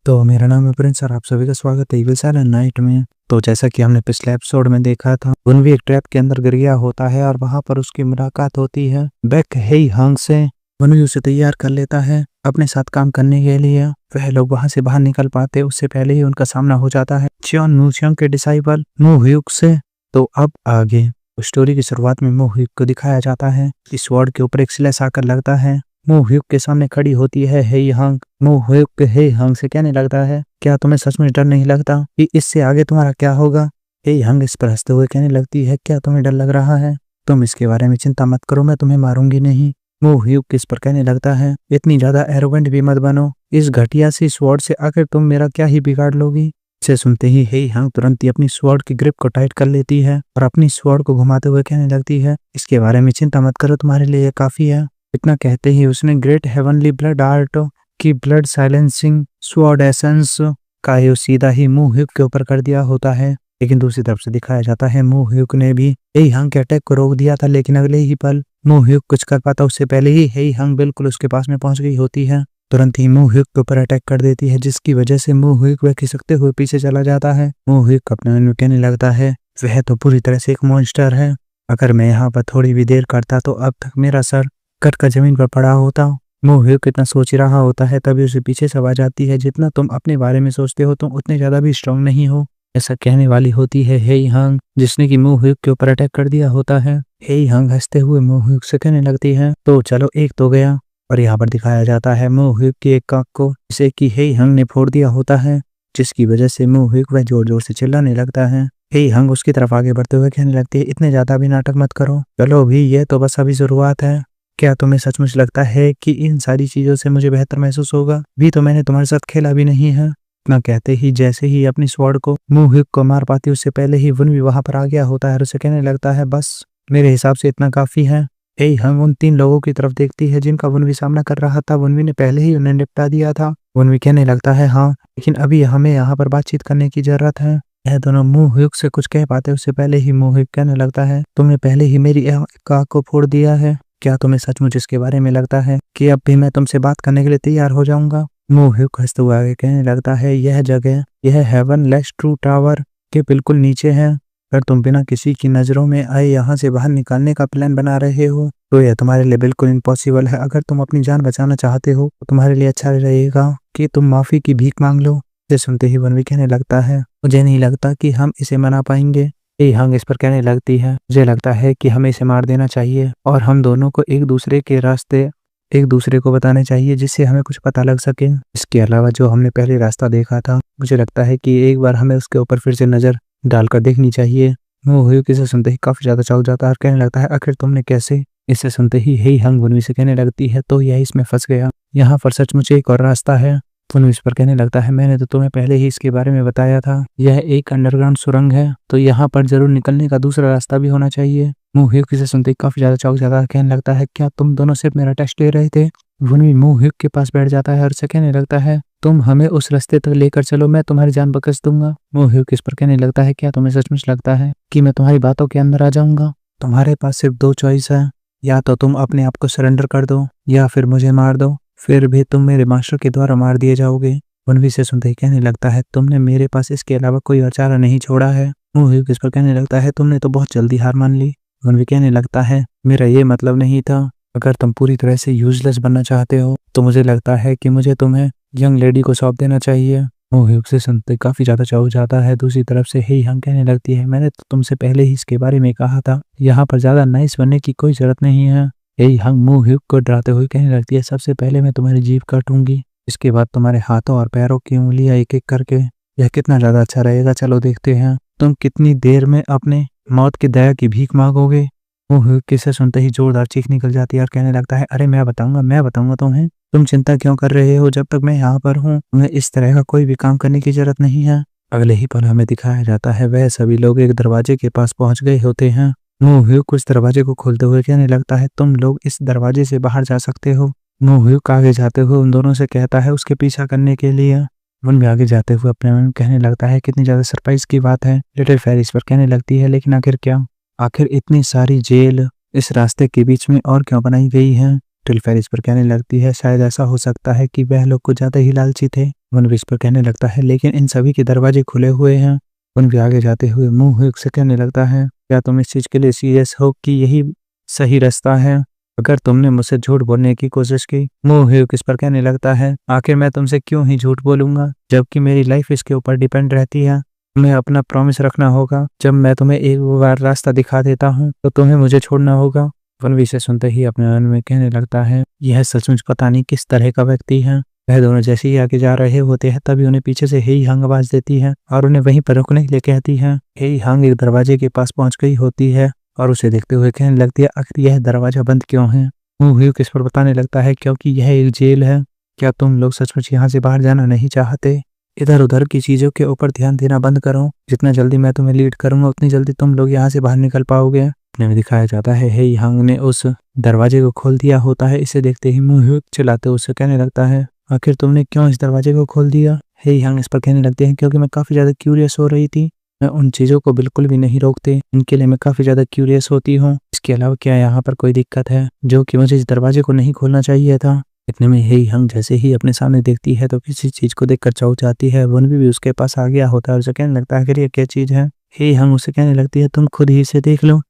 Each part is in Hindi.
तो मेरा नाम है प्रिंस और आप सभी का स्वागत है इविल साइलेंट नाइट में। तो जैसा कि हमने पिछले एपिसोड में देखा था, वनवी एक ट्रैप के अंदर गिर गया होता है और वहां पर उसकी मुलाकात होती है बेक हेई हंग से। वनवी उसे तैयार कर लेता है अपने साथ काम करने के लिए। वह लोग वहां से बाहर निकल पाते उससे पहले ही उनका सामना हो जाता है चियोन मूशियोंग के डिसाइपल मो ह्यूक से। तो अब आगे स्टोरी की शुरुआत में मो ह्यूक को दिखाया जाता है। इस स्वॉर्ड के ऊपर एक स्लैश आकर लगता है। मो ह्यूक के सामने खड़ी होती है हेई हंग। मो ह्यूक हेई हंग से कहने लगता है, क्या तुम्हें सच में डर नहीं लगता कि इससे आगे तुम्हारा क्या होगा? हेई हंग इस पर हंसते हुए कहने लगती है, क्या तुम्हें डर लग रहा है? तुम इसके बारे में चिंता मत करो, मैं तुम्हें मारूंगी नहीं। मो ह्यूक इस पर कहने लगता है, इतनी ज्यादा एरोगेंट भी मत बनो। इस घटिया सी स्वॉर्ड से आखिर तुम मेरा क्या ही बिगाड़ लोगी? इसे सुनते ही हेई हंग तुरंत ही अपनी स्वॉर्ड की ग्रिप को टाइट कर लेती है और अपनी स्वॉर्ड को घुमाते हुए कहने लगती है, इसके बारे में चिंता मत करो, तुम्हारे लिए ये काफी है। इतना कहते ही उसने ग्रेट हेवनली ब्लड आर्ट की ब्लड साइलेंसिंग स्वॉर्ड एसेंस का यूज सीधा ही मो ह्यूक के ऊपर कर दिया होता है। लेकिन दूसरी तरफ से दिखाया जाता है मो ह्यूक ने भी हेई हंग के अटैक को रोक दिया था, लेकिन अगले ही पल मो ह्यूक कुछ कर पाता उससे पहले ही हेई हंग बिल्कुल उसके पास में पहुंच गई होती है। तुरंत ही मो ह्यूक के ऊपर अटैक कर देती है, जिसकी वजह से मो ह्यूक वह खिसकते हुए पीछे चला जाता है। मो ह्यूक अपने मन में कहने लगता है, वह तो पूरी तरह से एक मॉन्स्टर है। अगर मैं यहाँ पर थोड़ी भी देर करता तो अब तक मेरा सर कट कर जमीन पर पड़ा होता। मो ह्यूक कितना सोच रहा होता है, तभी उसे पीछे से आवाज आती है, जितना तुम अपने बारे में सोचते हो तुम उतने ज्यादा भी स्ट्रांग नहीं हो। ऐसा कहने वाली होती है हेई हंग, जिसने कि मो ह्यूक के ऊपर अटैक कर दिया होता है। हेई हंग हंसते हुए मो ह्यूक से कहने लगती है, तो चलो एक तो गया। और यहाँ पर दिखाया जाता है मो ह्यूक की एक आंख को, जिसे कि हेई हंग ने फोड़ दिया होता है, जिसकी वजह से मो ह्यूक वह जोर जोर से चिल्लाने लगता है। हेई हंग उसकी तरफ आगे बढ़ते हुए कहने लगती है, इतने ज्यादा भी नाटक मत करो, चलो भी ये तो बस अभी शुरुआत है। क्या तुम्हें सचमुच लगता है कि इन सारी चीजों से मुझे बेहतर महसूस होगा? भी तो मैंने तुम्हारे साथ खेला भी नहीं है। इतना कहते ही जैसे ही अपनी स्वॉर्ड को मो ह्यूक को मार पाती उससे पहले ही वनवी वहां पर आ गया होता है और उसे कहने लगता है, बस मेरे हिसाब से इतना काफी है। हेई हंग उन तीन लोगों की तरफ देखती है जिनका वनवी सामना कर रहा था। वनवी ने पहले ही उन्हें निपटा दिया था। वनवी कहने लगता है, हाँ लेकिन अभी हमें यहाँ पर बातचीत करने की जरूरत है। यह दोनों मो ह्यूक से कुछ कह पाते उससे पहले ही मो ह्यूक कहने लगता है, तुमने पहले ही मेरी आंख को फोड़ दिया है। क्या तुम्हें सचमुच इसके बारे में लगता है कि अब भी मैं तुमसे बात करने के लिए तैयार हो जाऊंगा? मो ह्यूक हंसते हुए आगे कहने लगता है, यह जगह यह हेवन लेस ट्रू टावर के बिल्कुल नीचे है। अगर तुम बिना किसी की नजरों में आए यहाँ से बाहर निकालने का प्लान बना रहे हो तो यह तुम्हारे लिए बिल्कुल इम्पॉसिबल है। अगर तुम अपनी जान बचाना चाहते हो तो तुम्हारे लिए अच्छा रहेगा कि तुम माफी की भीख मांग लो। इसे सुनते ही वनवी कहने लगता है, मुझे नहीं लगता कि हम इसे मना पाएंगे। हेई हंग इस पर कहने लगती है, मुझे लगता है कि हमें इसे मार देना चाहिए और हम दोनों को एक दूसरे के रास्ते एक दूसरे को बताने चाहिए, जिससे हमें कुछ पता लग सके। इसके अलावा जो हमने पहले रास्ता देखा था, मुझे लगता है कि एक बार हमें उसके ऊपर फिर से नजर डालकर देखनी चाहिए। मो ह्यूक इसे सुनते ही काफी ज्यादा चौंक जाता है और कहने लगता है, आखिर तुमने कैसे? इसे सुनते ही हेई हंग वनवी से कहने लगती है, तो यह इसमें फंस गया, यहाँ पर सचमुच एक और रास्ता है। वनवी इस पर कहने लगता है, मैंने तो तुम्हें पहले ही इसके बारे में बताया था, यह एक अंडरग्राउंड सुरंग है, तो यहाँ पर जरूर निकलने का दूसरा रास्ता भी होना चाहिए। मो ह्यूक इसे सुनते ही काफी ज्यादा चौंक जाता है, कहने लगता है, क्या तुम दोनों सिर्फ मेरा टेस्ट ले रहे थे? वनवी मो ह्यूक के पास बैठ जाता है और उसे कहने लगता है, तुम हमें उस रास्ते तक लेकर चलो, मैं तुम्हारी जान बख्श दूंगा। मो ह्यूक इस पर कहने लगता है, क्या तुम्हें सचमुच लगता है कि मैं तुम्हारी बातों के अंदर आ जाऊंगा? तुम्हारे पास सिर्फ दो चॉइस है, या तो तुम अपने आप को सरेंडर कर दो या फिर मुझे मार दो, फिर भी तुम मेरे मास्टर के द्वारा मार दिए जाओगे। वनवी से सुनते ही कहने लगता है, तुमने मेरे पास इसके अलावा कोई और चारा नहीं छोड़ा है। मो ह्यूक इस पर कहने लगता है, तुमने तो बहुत जल्दी हार मान ली। वनवी कहने लगता है, मेरा ये मतलब नहीं था, अगर तुम पूरी तरह से यूजलेस बनना चाहते हो तो मुझे लगता है कि मुझे तुम्हें यंग लेडी को सौंप देना चाहिए। मो ह्यूक से सुनते काफी ज्यादा चौंक जाता है। दूसरी तरफ से हेई हंग कहने लगती है, मैंने तो तुमसे पहले ही इसके बारे में कहा था, यहाँ पर ज्यादा नाइस बनने की कोई जरूरत नहीं है। हेई हंग मो ह्यूक को डराते हुए कहने लगती है, सबसे पहले मैं तुम्हारी जीभ काटूंगी, इसके बाद तुम्हारे हाथों और पैरों की उंगलियां एक एक करके। यह कितना ज्यादा अच्छा रहेगा, चलो देखते हैं तुम कितनी देर में अपने मौत की दया की भीख मांगोगे। मो ह्यूक से सुनते ही जोरदार चीख निकल जाती है और कहने लगता है, अरे मैं बताऊंगा तुम्हें, तुम चिंता क्यों कर रहे हो? जब तक मैं यहाँ पर हूँ तुम्हें इस तरह का कोई भी काम करने की जरूरत नहीं है। अगले ही पल हमें दिखाया जाता है वह सभी लोग एक दरवाजे के पास पहुंच गए होते हैं। मो ह्यूक उस दरवाजे को खोलते हुए कहने लगता है, तुम लोग इस दरवाजे से बाहर जा सकते हो। मो ह्यूक आगे जाते हुए उन दोनों से कहता है उसके पीछा करने के लिए। वन भी आगे जाते हुए अपने मन में कहने लगता है, कितनी ज्यादा सरप्राइज की बात है। लिटिल फेरिस पर कहने लगती है, लेकिन आखिर क्या? आखिर इतनी सारी जेल इस रास्ते के बीच में और क्यों बनाई गई है? लिटिल फेरिस पर कहने लगती है, शायद ऐसा हो सकता है कि वह लोग कुछ ज्यादा ही लालची थे वनवी इस पर कहने लगता है लेकिन इन सभी के दरवाजे खुले हुए हैं। वनवी आगे जाते हुए मोहित से कहने लगता है, क्या तुम इस चीज के लिए सीरियस हो कि यही सही रास्ता है? अगर तुमने मुझसे झूठ बोलने की कोशिश की, मोहित इस पर कहने लगता है, आखिर मैं तुमसे क्यों ही झूठ बोलूंगा जबकि मेरी लाइफ इसके ऊपर डिपेंड रहती है। तुम्हें अपना प्रॉमिस रखना होगा। जब मैं तुम्हें एक बार रास्ता दिखा देता हूँ तो तुम्हें मुझे छोड़ना होगा। वनवी से सुनते ही अपने मन में कहने लगता है, यह सचमुच पता नहीं किस तरह का व्यक्ति है। वह दोनों जैसे ही आगे जा रहे होते हैं तभी उन्हें पीछे से हेई हंग आवाज देती है और उन्हें वहीं पर रुकने के लिए कहती है। हेई हंग एक दरवाजे के पास पहुंच गई होती है और उसे देखते हुए कहने लगती है, आखिर यह दरवाजा बंद क्यों है? मुंह किस पर बताने लगता है, क्योंकि यह एक जेल है। क्या तुम लोग सचमुच यहाँ से बाहर जाना नहीं चाहते? इधर उधर की चीजों के ऊपर ध्यान देना बंद करो। जितना जल्दी मैं तुम्हें लीड करूंगा उतनी जल्दी तुम लोग यहाँ से बाहर निकल पाओगे। अपने में दिखाया जाता है हेई हंग ने उस दरवाजे को खोल दिया होता है। इसे देखते ही मुंह चिल्लाते उससे कहने लगता है, आखिर तुमने क्यों इस दरवाजे को खोल दिया? हेई हंग इस पर कहने लगते हैं, क्योंकि मैं काफी ज्यादा क्यूरियस हो रही थी। मैं उन चीजों को बिल्कुल भी नहीं रोकते, इनके लिए मैं काफी ज्यादा क्यूरियस होती हूँ। इसके अलावा क्या यहाँ पर कोई दिक्कत है जो कि मुझे इस दरवाजे को नहीं खोलना चाहिए था? इतने में हेई हंग जैसे ही अपने सामने देखती है तो किसी चीज को देखकर चौंक जाती है। वनवी भी उसके पास आ गया होता है और उसे कहने लगता है, आखिर ये क्या चीज है? हेई हंग उसे कहने लगती है, तुम खुद ही इसे देख लो।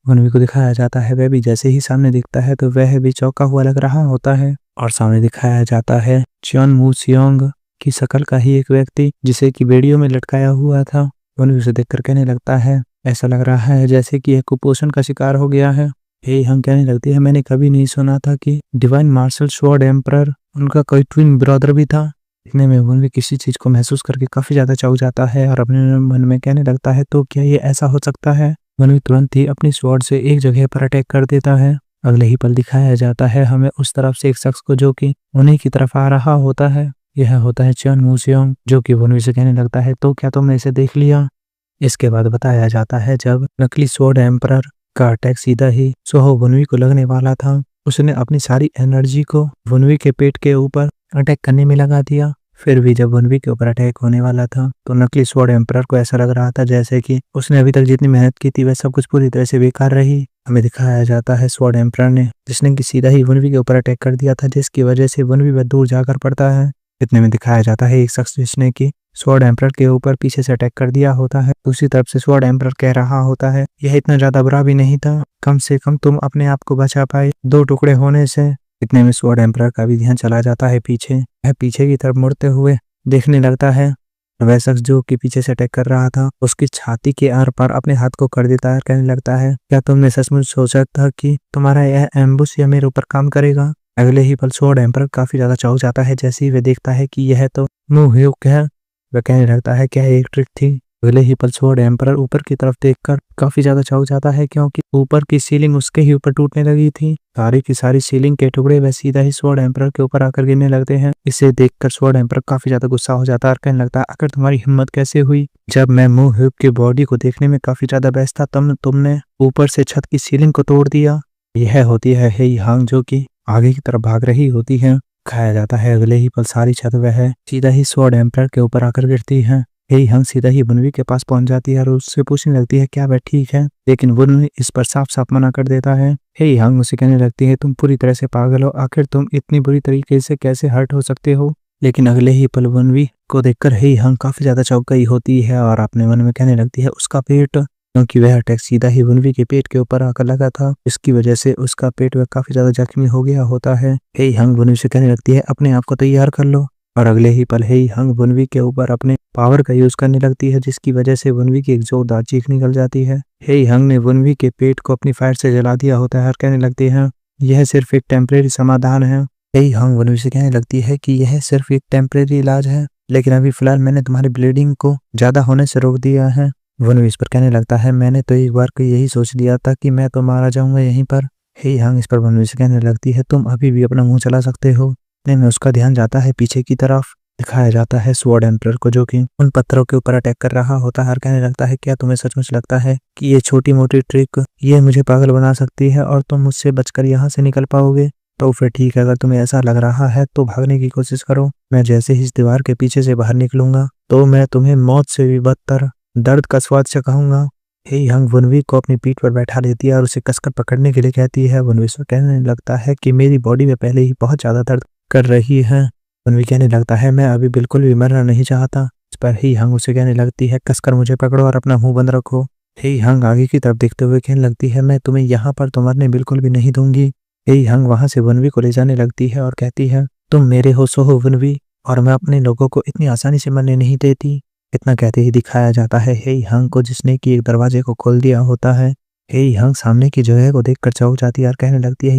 वनवी को दिखाया जाता है, वह भी जैसे ही सामने दिखता है तो वह भी चौंका हुआ लग रहा होता है और सामने दिखाया जाता है चियोन मू सियोंग की शक्ल का ही एक व्यक्ति जिसे कि बेड़ियों में लटकाया हुआ था। वनवी उसे देखकर कहने लगता है, ऐसा लग रहा है जैसे कि यह कुपोषण का शिकार हो गया है। हेई हंग कहने लगती है, मैंने कभी नहीं सुना था कि डिवाइन मार्शल स्वॉर्ड एम्परर उनका कोई ट्विन ब्रदर भी था। इतने में वनवी किसी चीज को महसूस करके काफी ज्यादा चौंक जाता है और अपने मन में कहने लगता है, तो क्या ये ऐसा हो सकता है? वनवी तुरंत ही अपनी स्वॉर्ड से एक जगह पर अटैक कर देता है। अगले ही पल दिखाया जाता है हमें उस तरफ से एक शख्स को जो कि उन्हीं की तरफ आ रहा होता है। यह होता है चियोन मू सियोंग, जो कि वनवी से कहने लगता है, तो क्या तुमने इसे देख लिया? इसके बाद बताया जाता है जब नकली स्वॉर्ड एम्परर का अटैक सीधा ही सोहो वनवी को लगने वाला था, उसने अपनी सारी एनर्जी को वनवी के पेट के ऊपर अटैक करने में लगा दिया। फिर भी जब वनवी के ऊपर अटैक होने वाला था तो नकली स्वॉर्ड एम्परर को ऐसा लग रहा था जैसे कि उसने अभी तक जितनी मेहनत की थी वह सब कुछ पूरी तरह से बेकार रही। हमें दिखाया जाता है स्वॉर्ड एम्परर ने जिसने कि सीधा ही वनवी के ऊपर अटैक कर दिया था, जिसकी वजह से वनवी वह दूर जाकर पड़ता है। इतने में दिखाया जाता है एक शख्स जिसने कि स्वॉर्ड एम्परर के ऊपर पीछे से अटैक कर दिया होता है। दूसरी तरफ से स्वॉर्ड एम्परर कह रहा होता है, यह इतना ज्यादा बुरा भी नहीं था, कम से कम तुम अपने आप को बचा पाए 2 टुकड़े होने से। इतने में स्वॉर्ड एम्परर का भी ध्यान चला जाता है पीछे। वह पीछे की तरफ मुड़ते हुए देखने लगता है। वह शख्स जो कि पीछे से अटैक कर रहा था उसकी छाती के आर पार अपने हाथ को कर देता है, कहने लगता है, क्या तुमने सचमुच सोचा था कि तुम्हारा यह एम्बुश या मेरे ऊपर काम करेगा? अगले ही पल स्वॉर्ड एम्परर काफी ज्यादा चौंक जाता है जैसे ही वह देखता है कि यह तो मुंह है। वह कहने लगता है, क्या एक ट्रिक थी? अगले ही पल स्वॉर्ड एम्परर ऊपर की तरफ देखकर काफी ज्यादा चौंक जाता है क्योंकि ऊपर की सीलिंग उसके ही ऊपर टूटने लगी थी। सारी की सारी सीलिंग के टुकड़े वह सीधा ही स्वॉर्ड एम्परर के ऊपर आकर गिरने लगते हैं। इसे देखकर स्वॉर्ड एम्परर काफी ज्यादा गुस्सा हो जाता है और कहने लगता है, आखिर तुम्हारी हिम्मत कैसे हुई? जब मैं मुंह की बॉडी को देखने में काफी ज्यादा व्यस्त था तब तुमने ऊपर से छत की सीलिंग को तोड़ दिया। यह होती है हेई हंग जो कि आगे की तरफ भाग रही होती है। खाया जाता है अगले ही पल सारी छत वह सीधा ही स्वॉर्ड एम्परर के ऊपर आकर गिरती है। हेई हंग सीधा ही वनवी के पास पहुंच जाती है और उससे पूछने लगती है, क्या वह ठीक है? लेकिन वनवी इस पर साफ साफ मना कर देता है। हेई हंग उसे कहने लगती है, तुम पूरी तरह से पागल हो, आखिर तुम इतनी बुरी तरीके से कैसे हर्ट हो सकते हो? लेकिन अगले ही पल वनवी को देखकर हेई हंग काफी ज्यादा चौंक गई होती है और अपने मन में कहने लगती है, उसका पेट, क्योंकि वह अटैक सीधा ही वनवी के पेट के ऊपर आकर लगा था, इसकी वजह से उसका पेट वह काफी ज्यादा जख्मी हो गया होता है। हेई हंग वनवी से कहने लगती है, अपने आप को तैयार कर लो। और अगले ही पल हेई हंग वनवी के ऊपर अपने पावर का यूज करने लगती है जिसकी वजह से वनवी की एक जोरदार चीख निकल जाती है। हेई हंग ने वनवी के पेट को अपनी फायर से जला दिया होता है और कहने लगती है, यह सिर्फ एक टेम्परेरी समाधान है। हेई हंग वनवी से कहने लगती है कि यह सिर्फ एक टेम्परेरी इलाज है, लेकिन अभी फिलहाल मैंने तुम्हारी ब्लीडिंग को ज्यादा होने से रोक दिया है। वनवी इस पर कहने लगता है, मैंने तो एक बार को यही सोच लिया था कि मैं तो मारा जाऊंगा यहीं पर। हेई हंग इस पर वनवी से कहने लगती है, तुम अभी भी अपना मुंह चला सकते हो। में उसका ध्यान जाता है पीछे की तरफ। दिखाया जाता है स्वॉर्ड एम्परर को जो कि उन पत्थरों के ऊपर अटैक कर रहा होता है और कहने लगता है, क्या तुम्हें सचमुच लगता है कि ये छोटी मोटी ट्रिक ये मुझे पागल बना सकती है और तुम मुझसे बचकर यहाँ से निकल पाओगे? तो फिर ठीक है, अगर तुम्हें ऐसा लग रहा है तो भागने की कोशिश करो। मैं जैसे ही इस दीवार के पीछे से बाहर निकलूंगा तो मैं तुम्हें मौत से भी बदतर दर्द का स्वाद चखाऊंगा। हेई हंग वनवी को अपनी पीठ पर बैठा लेती है और उसे कसकर पकड़ने के लिए कहती है। वनवी से कहने लगता है कि मेरी बॉडी में पहले ही बहुत ज्यादा दर्द कर रही है। वनवी कहने लगता है मैं अभी बिल्कुल भी मरना नहीं चाहता। इस पर ही हंग उसे कहने लगती है कसकर मुझे पकड़ो और अपना मुंह बंद रखो। हे हंग आगे की तरफ देखते हुए कहने लगती है मैं तुम्हें यहाँ पर तो मरने बिल्कुल भी नहीं दूंगी। हे हंग वहां से वनवी को ले जाने लगती है और कहती है तुम मेरे हो सो हो वनवी, और मैं अपने लोगों को इतनी आसानी से मरने नहीं देती। इतना कहते ही दिखाया जाता है हे हंग को जिसने कि एक दरवाजे को खोल दिया होता है। हे हंग सामने की जगह को देखकर चौंक जाती है और कहने लगती है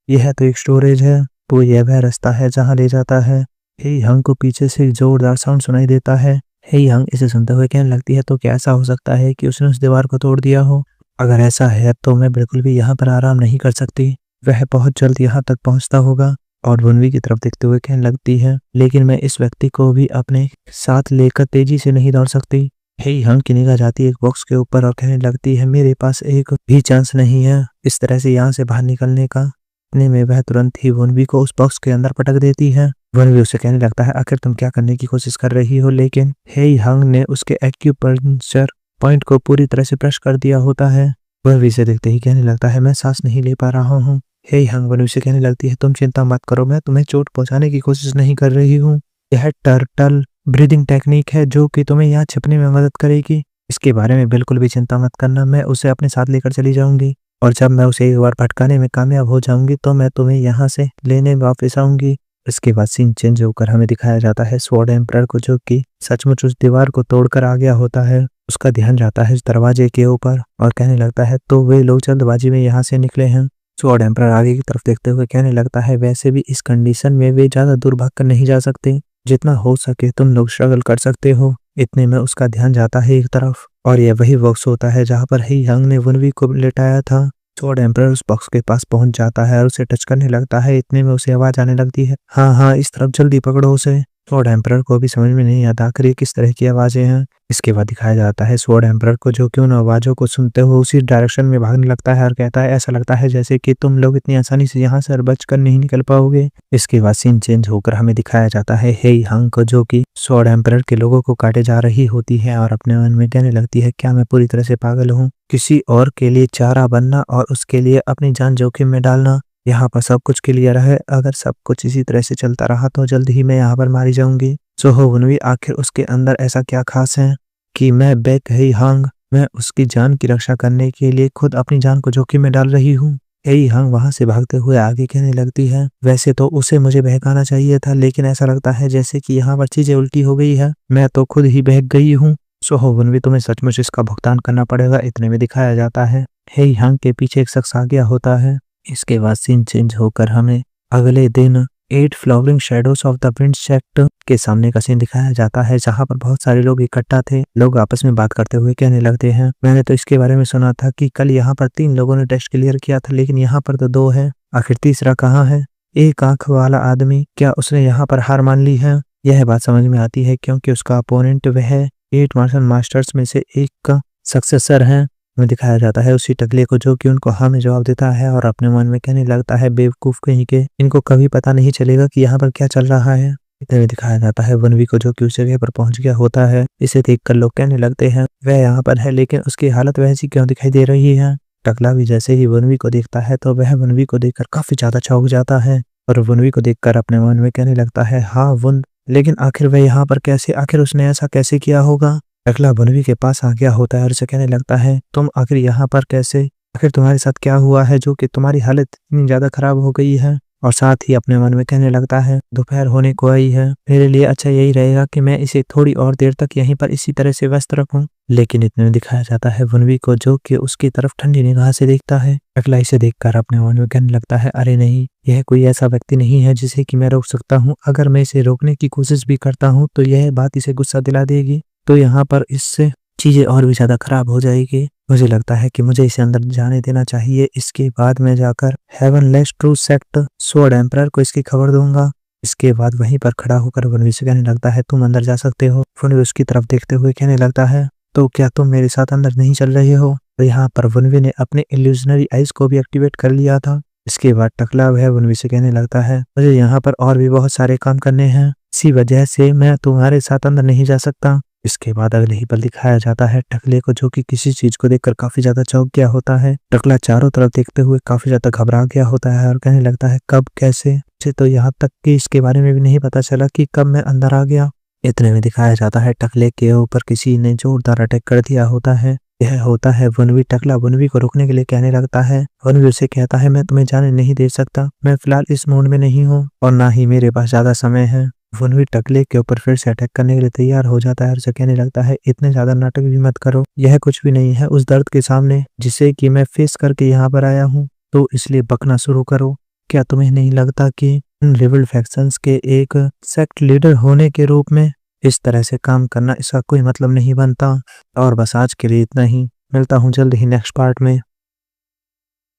यह तो एक स्टोरेज है, तो यह वह रास्ता है जहाँ ले जाता है। हे हंग को पीछे से एक जोरदार साउंड सुनाई देता है। हे हंग इसे सुनते हुए कहने लगती है तो क्या ऐसा हो सकता है कि उसने उस दीवार को तोड़ दिया हो? अगर ऐसा है तो मैं बिल्कुल भी यहाँ पर आराम नहीं कर सकती। वह बहुत जल्द यहाँ तक पहुँचता होगा। और वनवी की तरफ देखते हुए कहने लगती है लेकिन मैं इस व्यक्ति को भी अपने साथ लेकर तेजी से नहीं दौड़ सकती। हे हंग की निगाह जाती है एक बॉक्स के ऊपर और कहने लगती है मेरे पास एक भी चांस नहीं है इस तरह से यहाँ से बाहर निकलने का। इतने में वह तुरंत ही वनवी को उस बॉक्स के अंदर पटक देती है। वनवी उसे कहने लगता है आखिर तुम क्या करने की कोशिश कर रही हो, लेकिन हे हंग ने उसके एक्यूपंक्चर पॉइंट को पूरी तरह से प्रेस कर दिया होता है। वनवी से देखते ही कहने लगता है मैं सांस नहीं ले पा रहा हूँ। हे हंग वनवी से कहने लगती है तुम चिंता मत करो, मैं तुम्हें चोट पहुंचाने की कोशिश नहीं कर रही हूँ। यह टर्टल ब्रीदिंग टेक्निक है जो कि तुम्हें यहाँ छिपने में मदद करेगी। इसके बारे में बिल्कुल भी चिंता मत करना, मैं उसे अपने साथ लेकर चली जाऊंगी और जब मैं उसे एक बार भटकाने में कामयाब हो जाऊंगी तो मैं तुम्हें यहाँ से लेने वापस आऊंगी। इसके बाद सीन चेंज होकर हमें दिखाया जाता है स्वॉर्ड एम्परर को जो कि सचमुच उस दीवार को तोड़कर आ गया होता है। उसका ध्यान जाता है इस दरवाजे के ऊपर और कहने लगता है तो वे लोग जल्दबाजी में यहाँ से निकले हैं। स्वॉर्ड एम्परर आगे की तरफ देखते हुए कहने लगता है वैसे भी इस कंडीशन में वे ज्यादा दूर भाग कर नहीं जा सकते, जितना हो सके तुम लोग स्ट्रगल कर सकते हो। इतने में उसका ध्यान जाता है एक तरफ और यह वही बॉक्स होता है जहाँ पर ही हंग ने वनवी को लेटाया था। स्वॉर्ड एम्परर उस बॉक्स के पास पहुंच जाता है और उसे टच करने लगता है। इतने में उसे आवाज आने लगती है हाँ इस तरफ जल्दी पकड़ो उसे। स्वॉर्ड एम्परर को भी समझ में नहीं आता आखिर किस तरह की आवाजें हैं। इसके बाद दिखाया जाता है स्वॉर्ड एम्परर को जो कि उन आवाजों को सुनते हुए उसी डायरेक्शन में भागने लगता है और कहता है ऐसा लगता है जैसे कि तुम लोग इतनी आसानी से यहाँ से बचकर नहीं निकल पाओगे। इसके बाद सीन चेंज होकर हमें दिखाया जाता है हे हंग को जो कि स्वॉर्ड एम्परर के लोगों को काटे जा रही होती है और अपने मन में कहने लगती है क्या मैं पूरी तरह से पागल हूँ, किसी और के लिए चारा बनना और उसके लिए अपनी जान जोखिम में डालना। यहाँ पर सब कुछ क्लियर है, अगर सब कुछ इसी तरह से चलता रहा तो जल्द ही मैं यहाँ पर मारी जाऊंगी। सो हो वनवी आखिर उसके अंदर ऐसा क्या खास है कि मैं बेक हे हंग मैं उसकी जान की रक्षा करने के लिए खुद अपनी जान को जोखिम में डाल रही हूँ। हे हंग वहां से भागते हुए आगे कहने लगती है वैसे तो उसे मुझे बहकाना चाहिए था लेकिन ऐसा लगता है जैसे कि यहाँ पर चीजें उल्टी हो गई है, मैं तो खुद ही बहक गई हूँ। सो हो वनवी तुम्हें सचमुच इसका भुगतान करना पड़ेगा। इतने में दिखाया जाता है हे हंग के पीछे एक शख्स आ गया होता है। इसके बाद सीन चेंज होकर हमें अगले दिन 8 flowering shadows of the wind sect के सामने का सीन दिखाया जाता है जहां पर बहुत सारे लोग इकट्ठा थे। लोग आपस में बात करते हुए कहने लगते हैं मैंने तो इसके बारे में सुना था कि कल यहाँ पर 3 लोगों ने टेस्ट क्लियर किया था लेकिन यहाँ पर तो 2 है, आखिर तीसरा कहाँ है? एक आंख वाला आदमी, क्या उसने यहाँ पर हार मान ली है? यह बात समझ में आती है क्योंकि उसका अपोनेंट वह 8 मार्शल मास्टर्स में से एक का सक्सेसर है। में दिखाया जाता है उसी टकले को जो कि उनको हाँ में जवाब देता है और अपने मन में कहने लगता है बेवकूफ कहीं के, इनको कभी पता नहीं चलेगा कि यहाँ पर क्या चल रहा है। इतने में दिखाया जाता है वनवी को जो कि उस जगह पर पहुंच गया होता है। इसे देखकर लोग कहने लगते हैं वह यहाँ पर है लेकिन उसकी हालत वैसी क्यों दिखाई दे रही है। टकला भी जैसे ही वनवी को देखता है तो वह वनवी को देखकर काफी ज्यादा चौंक जाता है और वनवी को देखकर अपने मन में कहने लगता है हाँ वन, लेकिन आखिर वह यहाँ पर कैसे, आखिर उसने ऐसा कैसे किया होगा। टकला वनवी के पास आ गया होता है और उसे कहने लगता है तुम आखिर यहाँ पर कैसे, आखिर तुम्हारे साथ क्या हुआ है जो कि तुम्हारी हालत इतनी ज्यादा खराब हो गई है। और साथ ही अपने मन में कहने लगता है दोपहर होने को आई है, मेरे लिए अच्छा यही रहेगा कि मैं इसे थोड़ी और देर तक यहीं पर इसी तरह से व्यस्त रखूं। लेकिन इतने में दिखाया जाता है वनवी को जो कि उसकी तरफ ठंडी निगाह से देखता है। टकला इसे देखकर अपने मन में कहने लगता है अरे नहीं, यह कोई ऐसा व्यक्ति नहीं है जिसे कि मैं रोक सकता हूँ। अगर मैं इसे रोकने की कोशिश भी करता हूँ तो यह बात इसे गुस्सा दिला देगी, तो यहाँ पर इससे चीजें और भी ज्यादा खराब हो जाएगी। मुझे लगता है कि मुझे इसे अंदर जाने देना चाहिए। इसके बाद मैं जाकर हेवनलेस ट्रू सेक्ट स्वॉर्ड एम्परर को इसकी खबर दूंगा। इसके बाद वहीं पर खड़ा होकर वनवी से कहने लगता है तुम अंदर जा सकते हो। वनवी उसकी तरफ देखते हुए कहने लगता है तो क्या तुम मेरे साथ अंदर नहीं चल रहे हो। तो यहाँ पर वनवी ने अपने इल्यूजनरी आइज को भी एक्टिवेट कर लिया था। इसके बाद टकला वह वनवी से कहने लगता है मुझे यहाँ पर और भी बहुत सारे काम करने हैं, इसी वजह से मैं तुम्हारे साथ अंदर नहीं जा सकता। इसके बाद अगले ही पल दिखाया जाता है टकले को, जो कि किसी चीज को देखकर काफी ज्यादा चौंक गया होता है। टकला चारों तरफ देखते हुए काफी ज्यादा घबरा गया होता है और कहने लगता है कब कैसे, तो यहाँ तक कि इसके बारे में भी नहीं पता चला कि कब मैं अंदर आ गया। इतने में दिखाया जाता है टकले के ऊपर किसी ने जोरदार अटैक कर दिया होता है। यह होता है वनवी। टकला वनवी को रोकने के लिए कहने लगता है। वनवी उसे कहता है मैं तुम्हें जाने नहीं दे सकता, मैं फिलहाल इस मूड में नहीं हूँ और ना ही मेरे पास ज्यादा समय है। वनवी टकले के ऊपर फिर से अटैक करने के लिए तैयार हो जाता है और उसे कहने लगता है इतने ज्यादा नाटक भी मत करो, यह कुछ भी नहीं है उस दर्द के सामने जिसे कि मैं फेस करके यहाँ पर आया हूँ, तो इसलिए बकना शुरू करो। क्या तुम्हें नहीं लगता कि रिबल फैक्शंस के एक सेक्ट लीडर होने के रूप में इस तरह से काम करना इसका कोई मतलब नहीं बनता। और बस आज के लिए इतना ही, मिलता हूँ जल्द ही नेक्स्ट पार्ट में।